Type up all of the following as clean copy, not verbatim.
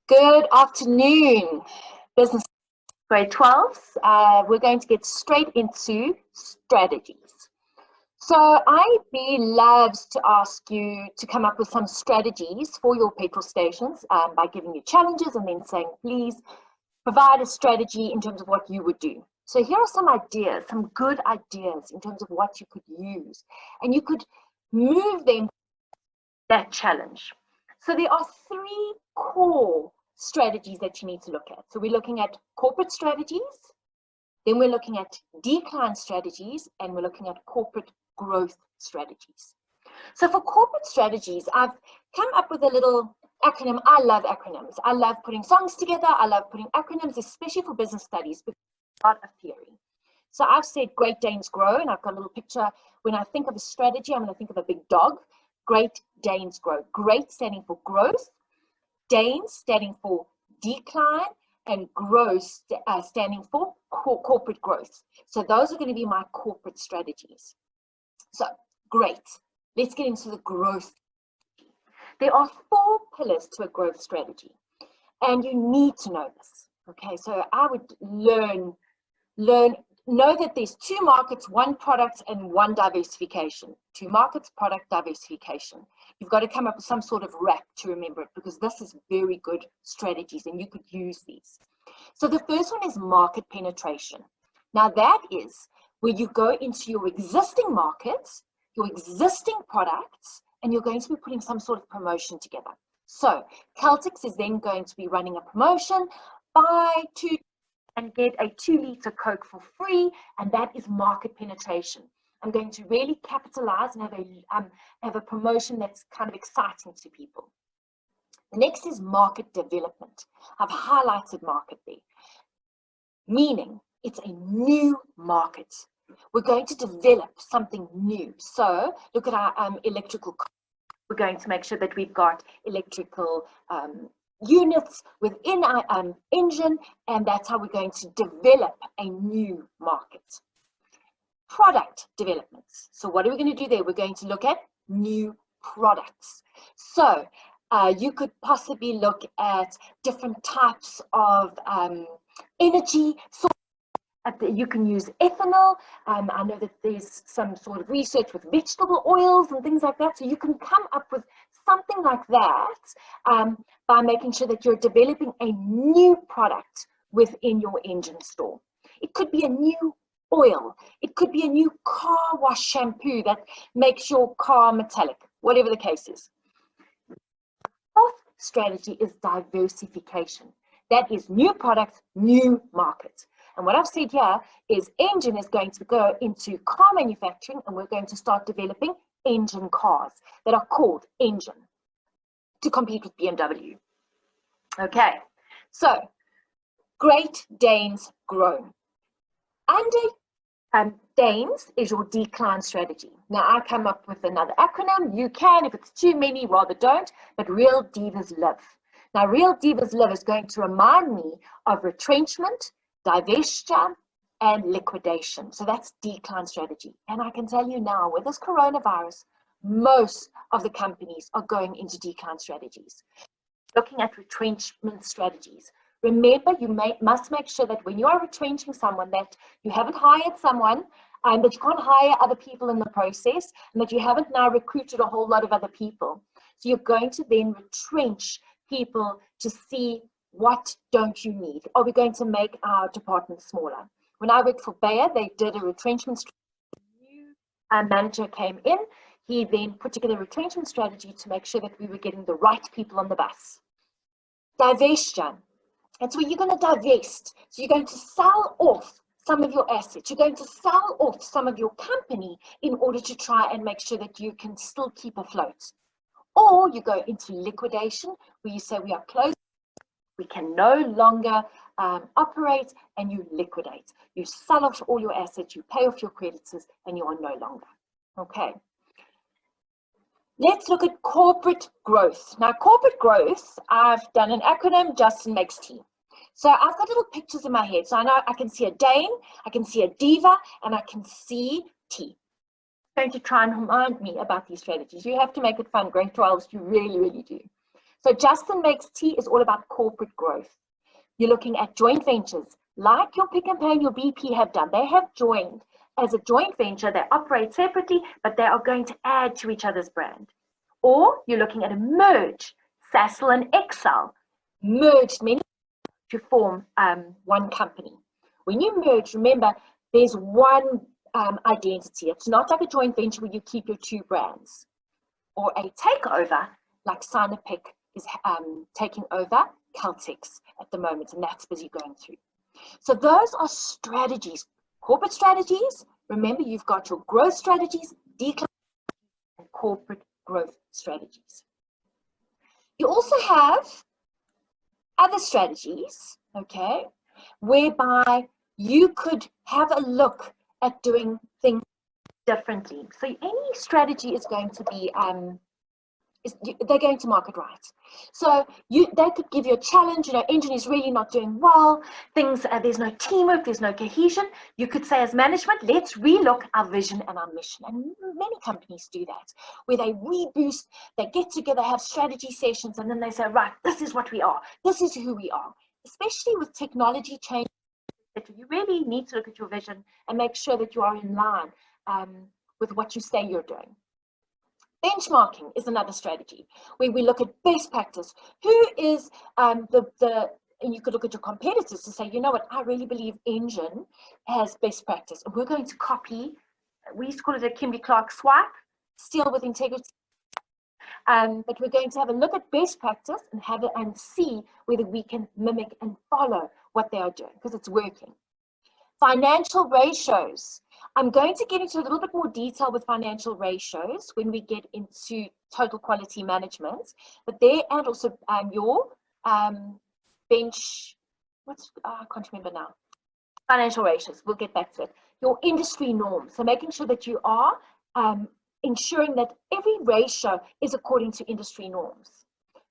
Good afternoon, business grade 12s. We're going to get straight into strategies. So IB loves to ask you to come up with some strategies for your petrol stations by giving you challenges and then saying, please provide a strategy in terms of what you would do. So here are some ideas, some good ideas in terms of what you could use, and you could move them to that challenge. So there are three core strategies that you need to look at. So we're looking at corporate strategies, then we're looking at decline strategies, and we're looking at corporate growth strategies. So for corporate strategies, I've come up with a little acronym. I love acronyms. I love putting songs together. I love putting acronyms, especially for business studies, because it's a lot of theory. So I've said Great Danes Grow, and I've got a little picture. When I think of a strategy, I'm going to think of a big dog. Great Danes Grow. Great standing for growth, Danes standing for decline, and growth standing for corporate growth. So those are going to be my corporate strategies. So great. Let's get into the growth. There are 4 pillars to a growth strategy, and you need to know this. Okay, so I would know that there's 2 markets, 1 product, and 1 diversification. 2 markets, product, diversification. You've got to come up with some sort of wrap to remember it, because this is very good strategies and you could use these. So the first one is market penetration. Now that is where you go into your existing markets, your existing products, and you're going to be putting some sort of promotion together. So Celtics is then going to be running a promotion, buy 2 and get a 2-liter Coke for free, and that is market penetration. I'm going to really capitalize and have a promotion that's kind of exciting to people. The next is market development. I've highlighted market there, meaning it's a new market. We're going to develop something new. So look at our electrical cars. We're going to make sure that we've got electrical units within our engine, and that's how we're going to develop a new market. Product developments. So what are we going to do there? We're going to look at new products. So you could possibly look at different types of energy. So you can use ethanol. I know that there's some sort of research with vegetable oils and things like that. So you can come up with something like that by making sure that you're developing a new product within your engine store. It could be a new oil. It could be a new car wash shampoo that makes your car metallic, whatever the case is. Fourth strategy is diversification. That is new products, new markets. And what I've said here is engine is going to go into car manufacturing, and we're going to start developing engine cars that are called engine to compete with BMW. Okay, so Great Danes Grow. Under Danes is your decline strategy. Now I come up with another acronym. You can, if it's too many, rather don't, but Real Divas Live. Now Real Divas Live is going to remind me of retrenchment, divestiture, and liquidation. So that's decline strategy. And I can tell you now, with this coronavirus, most of the companies are going into decline strategies. Looking at retrenchment strategies. Remember, you must make sure that when you are retrenching someone, that you haven't hired someone, and that you can't hire other people in the process, and that you haven't now recruited a whole lot of other people. So you're going to then retrench people to see what don't you need. Are we going to make our department smaller? When I worked for Bayer, they did a retrenchment strategy. A new manager came in. He then put together a retrenchment strategy to make sure that we were getting the right people on the bus. Divestiture. That's where you're going to divest. So you're going to sell off some of your assets. You're going to sell off some of your company in order to try and make sure that you can still keep afloat. Or you go into liquidation, where you say we are closed. We can no longer operate, and you liquidate. You sell off all your assets, you pay off your creditors, and you are no longer. Okay. Let's look at corporate growth. Now, corporate growth, I've done an acronym, Justin makes tea. So I've got little pictures in my head. So I know I can see a Dane, I can see a diva, and I can see tea. I'm going to try and remind me about these strategies. You have to make it fun. Grade 12s, you really, really do. So Justin Makes Tea is all about corporate growth. You're looking at joint ventures, like your Pick and Pay and your BP have done. They have joined as a joint venture. They operate separately, but they are going to add to each other's brand. Or you're looking at a merge. Sassel and Excel merged many to form one company. When you merge, remember, there's one identity. It's not like a joint venture where you keep your two brands. Or a takeover, like Sinopec is taking over Caltex at the moment, and that's busy going through. So those are strategies, corporate strategies. Remember, you've got your growth strategies, decline, and corporate growth strategies. You also have other strategies, okay, whereby you could have a look at doing things differently. So any strategy is going to be they're going to market right. So they could give you a challenge. Engine is really not doing well. There's no teamwork, there's no cohesion. You could say, as management, let's relook our vision and our mission. And many companies do that, where they reboost, they get together, have strategy sessions, and then they say, right, this is what we are, this is who we are. Especially with technology change, you really need to look at your vision and make sure that you are in line with what you say you're doing. Benchmarking is another strategy where we look at best practice. Who is and you could look at your competitors to say, you know what, I really believe Engine has best practice, and we're going to copy. We used to call it a Kimberly-Clark swipe, steal with integrity. But we're going to have a look at best practice and see whether we can mimic and follow what they are doing, because it's working. Financial ratios. I'm going to get into a little bit more detail with financial ratios when we get into total quality management, but there, and also your bench, I can't remember now. Financial ratios, we'll get back to it. Your industry norms, so making sure that you are ensuring that every ratio is according to industry norms.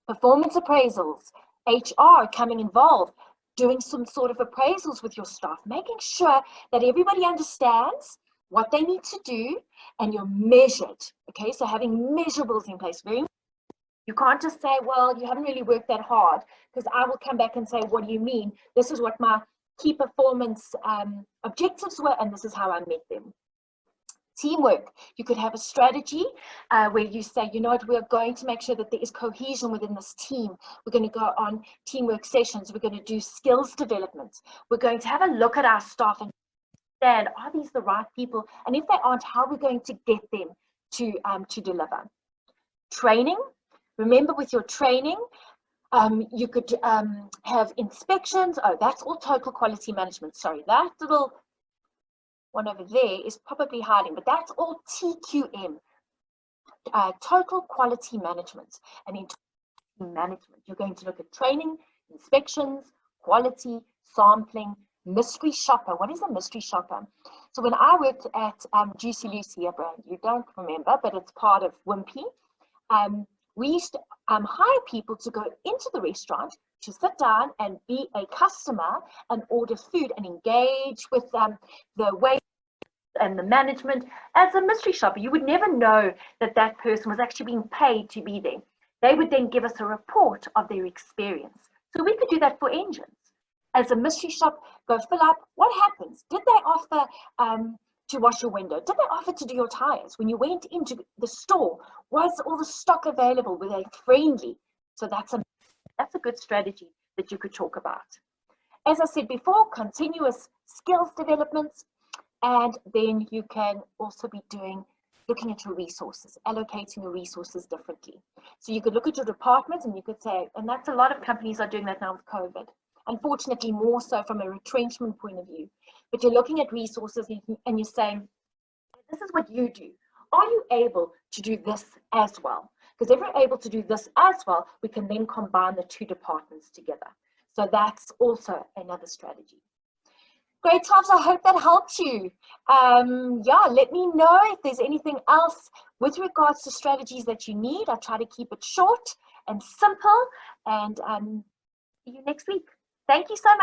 Performance appraisals, HR coming involved, doing some sort of appraisals with your staff, making sure that everybody understands what they need to do and you're measured. Okay, so having measurables in place. You can't just say, well, you haven't really worked that hard, because I will come back and say, what do you mean? This is what my key performance objectives were, and this is how I met them. Teamwork. You could have a strategy where you say, you know what, we're going to make sure that there is cohesion within this team. We're going to go on teamwork sessions. We're going to do skills development. We're going to have a look at our staff and understand, are these the right people? And if they aren't, how are we going to get them to deliver? Training. Remember, with your training, you could have inspections. Oh, that's all total quality management. Sorry, that little one over there is probably hiding, but that's all TQM, total quality management. And in management, you're going to look at training, inspections, quality, sampling, mystery shopper. What is a mystery shopper? So when I worked at Juicy Lucy, a brand you don't remember, but it's part of Wimpy, we used to hire people to go into the restaurant to sit down and be a customer and order food and engage with the wait and the management as a mystery shopper. You would never know that that person was actually being paid to be there. They would then give us a report of their experience. So we could do that for engines. As a mystery shop, go fill up. What happens? Did they offer to wash your window? Did they offer to do your tires? When you went into the store, was all the stock available? Were they friendly? So that's a good strategy that you could talk about. As I said before, continuous skills developments, and then you can also be looking at your resources, allocating your resources differently. So you could look at your department and you could say, and that's a lot of companies are doing that now with COVID. Unfortunately, more so from a retrenchment point of view. But you're looking at resources and you're saying, this is what you do. Are you able to do this as well? Because if we're able to do this as well, we can then combine the two departments together. So that's also another strategy. Great, Tops. I hope that helped you. Yeah, let me know if there's anything else with regards to strategies that you need. I try to keep it short and simple, and see you next week. Thank you so much.